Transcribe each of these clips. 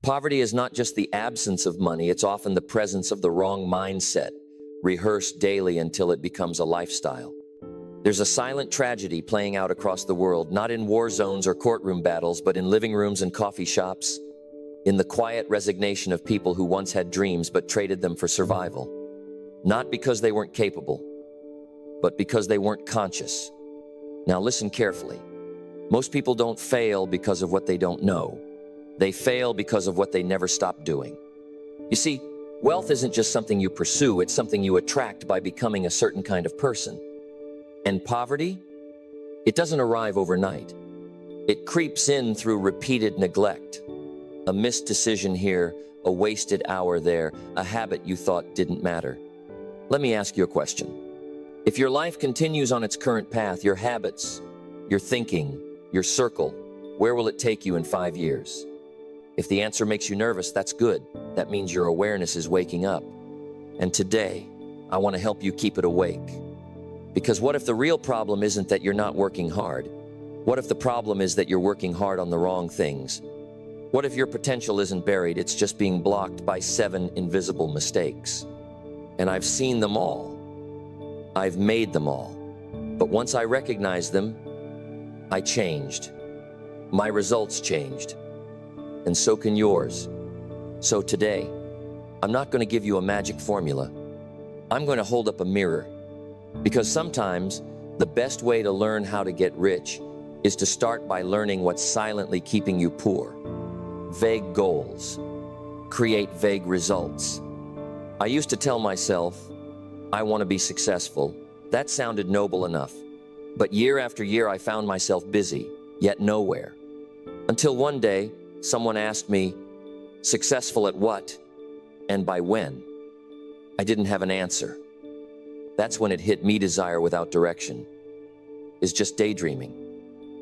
Poverty is not just the absence of money, it's often the presence of the wrong mindset, rehearsed daily until it becomes a lifestyle. There's a silent tragedy playing out across the world, not in war zones or courtroom battles, but in living rooms and coffee shops, in the quiet resignation of people who once had dreams but traded them for survival. Not because they weren't capable, but because they weren't conscious. Now listen carefully. Most people don't fail because of what they don't know. They fail because of what they never stopped doing. You see, wealth isn't just something you pursue, it's something you attract by becoming a certain kind of person. And poverty? It doesn't arrive overnight. It creeps in through repeated neglect. A missed decision here, a wasted hour there, a habit you thought didn't matter. Let me ask you a question. If your life continues on its current path, your habits, your thinking, your circle, where will it take you in 5 years? If the answer makes you nervous, that's good. That means your awareness is waking up. And today, I want to help you keep it awake. Because what if the real problem isn't that you're not working hard? What if the problem is that you're working hard on the wrong things? What if your potential isn't buried, it's just being blocked by 7 invisible mistakes? And I've seen them all. I've made them all. But once I recognized them, I changed. My results changed. And so can yours. So today, I'm not going to give you a magic formula. I'm going to hold up a mirror. Because sometimes, the best way to learn how to get rich is to start by learning what's silently keeping you poor. Vague goals create vague results. I used to tell myself, I want to be successful. That sounded noble enough. But year after year, I found myself busy, yet nowhere. Until one day, someone asked me, successful at what? And by when? I didn't have an answer. That's when it hit me. Desire without direction is just daydreaming.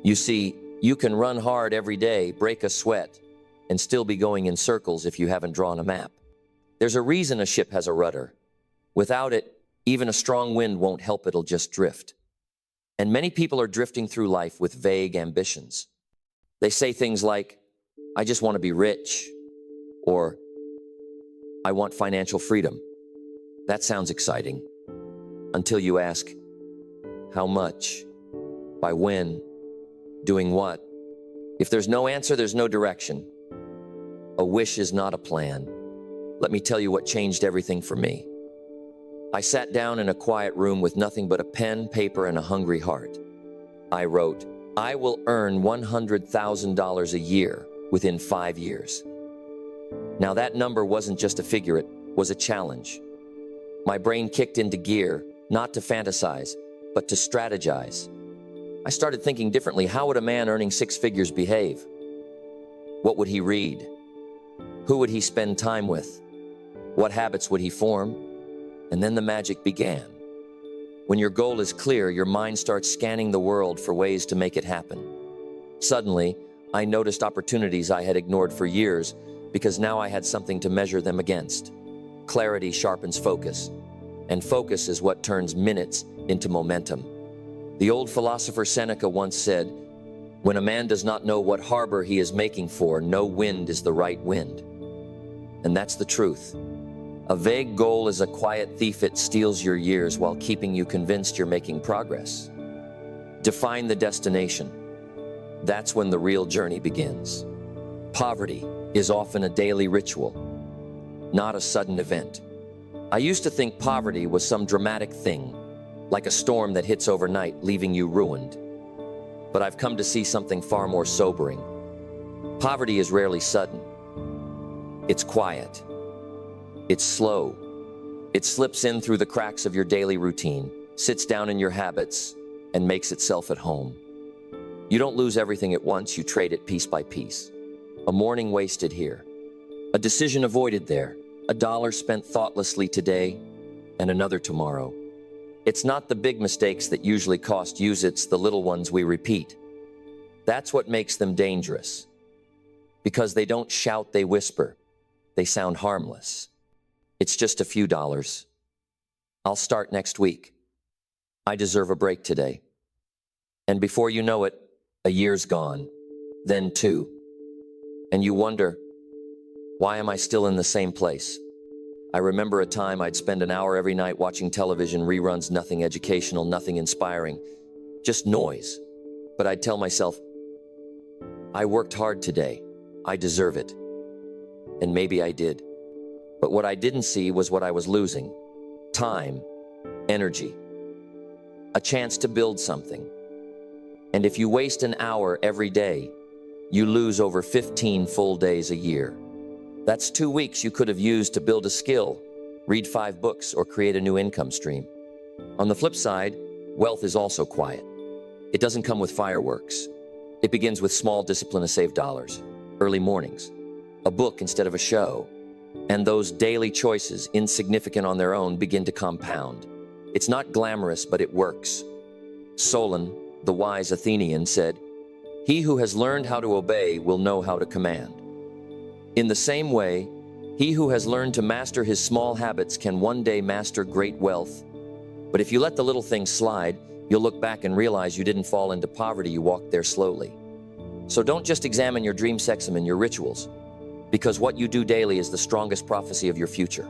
You see, you can run hard every day, break a sweat, and still be going in circles if you haven't drawn a map. There's a reason a ship has a rudder. Without it, even a strong wind won't help, it'll just drift. And many people are drifting through life with vague ambitions. They say things like, I just want to be rich, or I want financial freedom. That sounds exciting. Until you ask, how much? By when? Doing what? If there's no answer, there's no direction. A wish is not a plan. Let me tell you what changed everything for me. I sat down in a quiet room with nothing but a pen, paper, and a hungry heart. I wrote, I will earn $100,000 a year within 5 years. Now that number wasn't just a figure, it was a challenge. My brain kicked into gear, not to fantasize, but to strategize. I started thinking differently. How would a man earning 6 figures behave? What would he read? Who would he spend time with? What habits would he form? And then the magic began. When your goal is clear, your mind starts scanning the world for ways to make it happen. Suddenly, I noticed opportunities I had ignored for years because now I had something to measure them against. Clarity sharpens focus, and focus is what turns minutes into momentum. The old philosopher Seneca once said, when a man does not know what harbor he is making for, no wind is the right wind. And that's the truth. A vague goal is a quiet thief. It steals your years while keeping you convinced you're making progress. Define the destination. That's when the real journey begins. Poverty is often a daily ritual, not a sudden event. I used to think poverty was some dramatic thing, like a storm that hits overnight, leaving you ruined. But I've come to see something far more sobering. Poverty is rarely sudden. It's quiet. It's slow. It slips in through the cracks of your daily routine, sits down in your habits, and makes itself at home. You don't lose everything at once, you trade it piece by piece. A morning wasted here, a decision avoided there, a dollar spent thoughtlessly today, and another tomorrow. It's not the big mistakes that usually cost you, it's the little ones we repeat. That's what makes them dangerous. Because they don't shout, they whisper. They sound harmless. It's just a few dollars. I'll start next week. I deserve a break today. And before you know it, a year's gone, then 2. And you wonder, Why am I still in the same place? I remember a time I'd spend an hour every night watching television reruns, nothing educational, nothing inspiring, just noise. But I'd tell myself, I worked hard today. I deserve it. And maybe I did. But what I didn't see was what I was losing. Time, energy, a chance to build something. And if you waste an hour every day, you lose over 15 full days a year. That's 2 weeks you could have used to build a skill, read 5 books, or create a new income stream. On the flip side, wealth is also quiet. It doesn't come with fireworks. It begins with small discipline to save dollars, early mornings, a book instead of a show, and those daily choices, insignificant on their own, begin to compound. It's not glamorous, but it works. Solon, the wise Athenian, said, "He who has learned how to obey will know how to command." In the same way, he who has learned to master his small habits can one day master great wealth. But if you let the little things slide, you'll look back and realize you didn't fall into poverty, you walked there slowly. So don't just examine your dream sexum, your rituals, because what you do daily is the strongest prophecy of your future.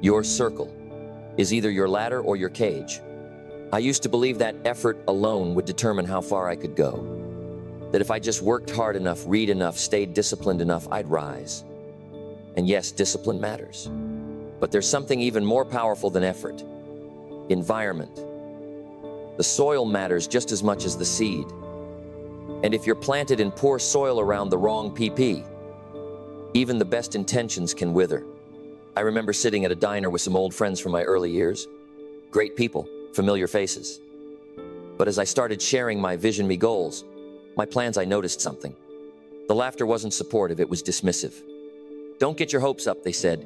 Your circle is either your ladder or your cage. I used to believe that effort alone would determine how far I could go. That if I just worked hard enough, read enough, stayed disciplined enough, I'd rise. And yes, discipline matters. But there's something even more powerful than effort. Environment. The soil matters just as much as the seed. And if you're planted in poor soil around the wrong PP, even the best intentions can wither. I remember sitting at a diner with some old friends from my early years. Great people, familiar faces. But as I started sharing my vision, me goals, my plans, I noticed something. The laughter wasn't supportive, it was dismissive. Don't get your hopes up, they said.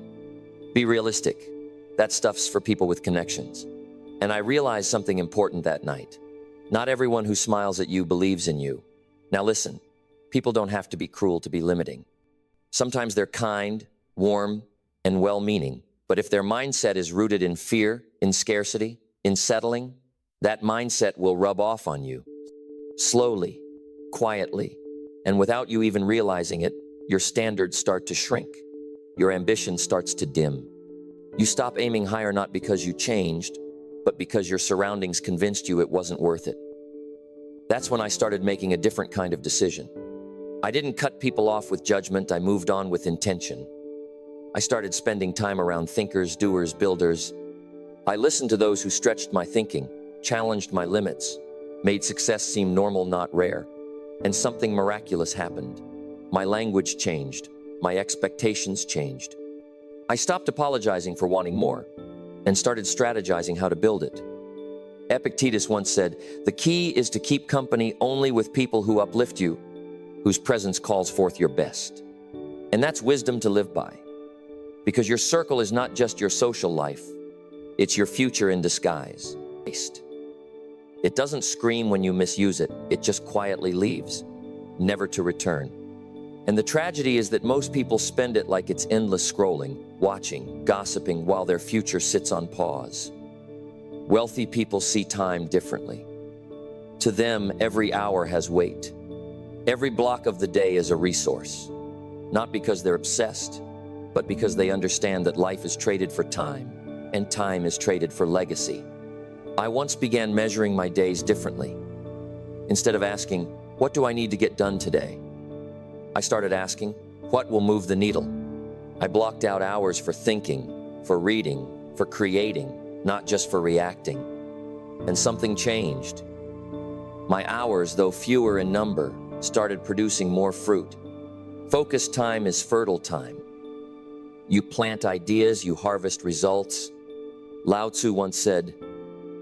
Be realistic. That stuff's for people with connections. And I realized something important that night. Not everyone who smiles at you believes in you. Now listen, people don't have to be cruel to be limiting. Sometimes they're kind, warm, and well-meaning. But if their mindset is rooted in fear, in scarcity, in settling, that mindset will rub off on you. Slowly, quietly, and without you even realizing it, your standards start to shrink. Your ambition starts to dim. You stop aiming higher not because you changed, but because your surroundings convinced you it wasn't worth it. That's when I started making a different kind of decision. I didn't cut people off with judgment, I moved on with intention. I started spending time around thinkers, doers, builders. I listened to those who stretched my thinking, challenged my limits, made success seem normal, not rare. And something miraculous happened. My language changed. My expectations changed. I stopped apologizing for wanting more and started strategizing how to build it. Epictetus once said, "The key is to keep company only with people who uplift you, whose presence calls forth your best." And that's wisdom to live by. Because your circle is not just your social life, it's your future in disguise. It doesn't scream when you misuse it, it just quietly leaves, never to return. And the tragedy is that most people spend it like it's endless scrolling, watching, gossiping while their future sits on pause. Wealthy people see time differently. To them, every hour has weight. Every block of the day is a resource. Not because they're obsessed, but because they understand that life is traded for time, and time is traded for legacy. I once began measuring my days differently. Instead of asking, "What do I need to get done today?" I started asking, "What will move the needle?" I blocked out hours for thinking, for reading, for creating, not just for reacting. And something changed. My hours, though fewer in number, started producing more fruit. Focused time is fertile time. You plant ideas, you harvest results. Lao Tzu once said,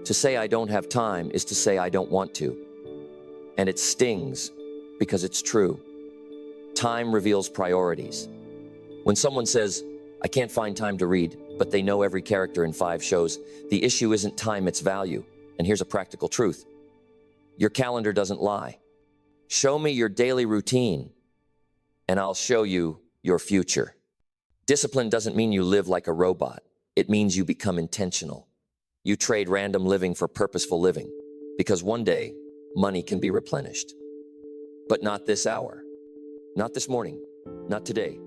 "To say I don't have time is to say I don't want to." And it stings because it's true. Time reveals priorities. When someone says, "I can't find time to read," but they know every character in 5 shows, the issue isn't time, it's value. And here's a practical truth. Your calendar doesn't lie. Show me your daily routine, and I'll show you your future. Discipline doesn't mean you live like a robot. It means you become intentional. You trade random living for purposeful living, because one day, money can be replenished. But not this hour, not this morning, not today.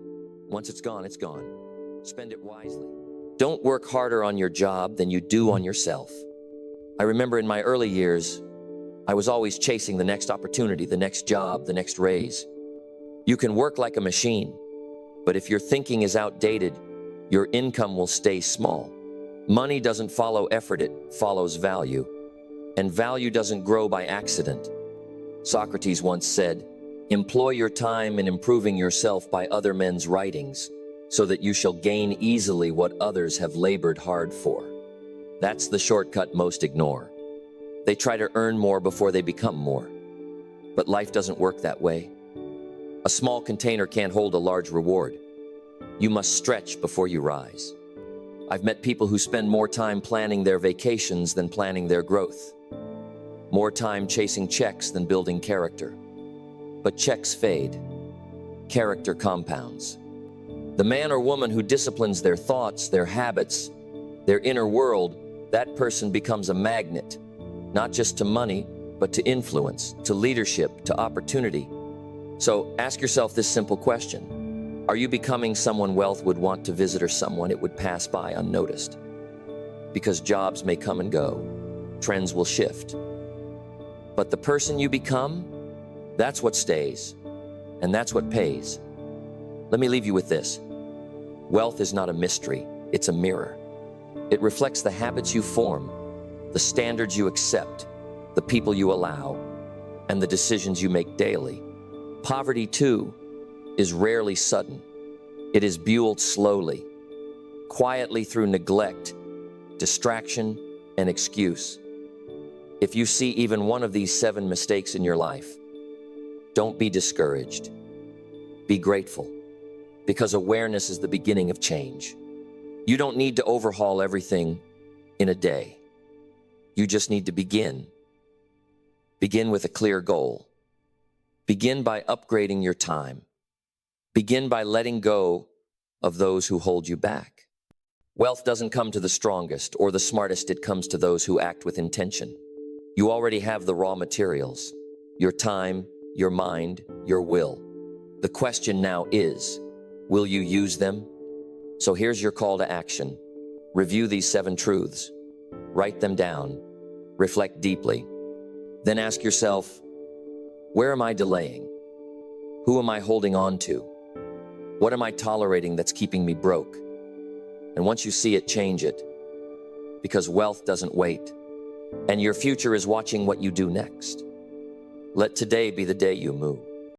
Once it's gone, it's gone. Spend it wisely. Don't work harder on your job than you do on yourself. I remember in my early years, I was always chasing the next opportunity, the next job, the next raise. You can work like a machine, but if your thinking is outdated, your income will stay small. Money doesn't follow effort, it follows value. And value doesn't grow by accident. Socrates once said, "Employ your time in improving yourself by other men's writings, so that you shall gain easily what others have labored hard for." That's the shortcut most ignore. They try to earn more before they become more. But life doesn't work that way. A small container can't hold a large reward. You must stretch before you rise. I've met people who spend more time planning their vacations than planning their growth. More time chasing checks than building character. But checks fade. Character compounds. The man or woman who disciplines their thoughts, their habits, their inner world, that person becomes a magnet, not just to money, but to influence, to leadership, to opportunity. So ask yourself this simple question. Are you becoming someone wealth would want to visit or someone it would pass by unnoticed? Because jobs may come and go, trends will shift. But the person you become, that's what stays, and that's what pays. Let me leave you with this. Wealth is not a mystery, it's a mirror. It reflects the habits you form, the standards you accept, the people you allow, and the decisions you make daily. Poverty, too, is rarely sudden. It is built slowly, quietly through neglect, distraction, and excuse. If you see even one of these 7 mistakes in your life, don't be discouraged. Be grateful, because awareness is the beginning of change. You don't need to overhaul everything in a day. You just need to begin. Begin with a clear goal. Begin by upgrading your time. Begin by letting go of those who hold you back. Wealth doesn't come to the strongest or the smartest, it comes to those who act with intention. You already have the raw materials, your time, your mind, your will. The question now is, will you use them? So here's your call to action. Review these 7 truths. Write them down. Reflect deeply. Then ask yourself, where am I delaying? Who am I holding on to? What am I tolerating that's keeping me broke? And once you see it, change it. Because wealth doesn't wait. And your future is watching what you do next. Let today be the day you move.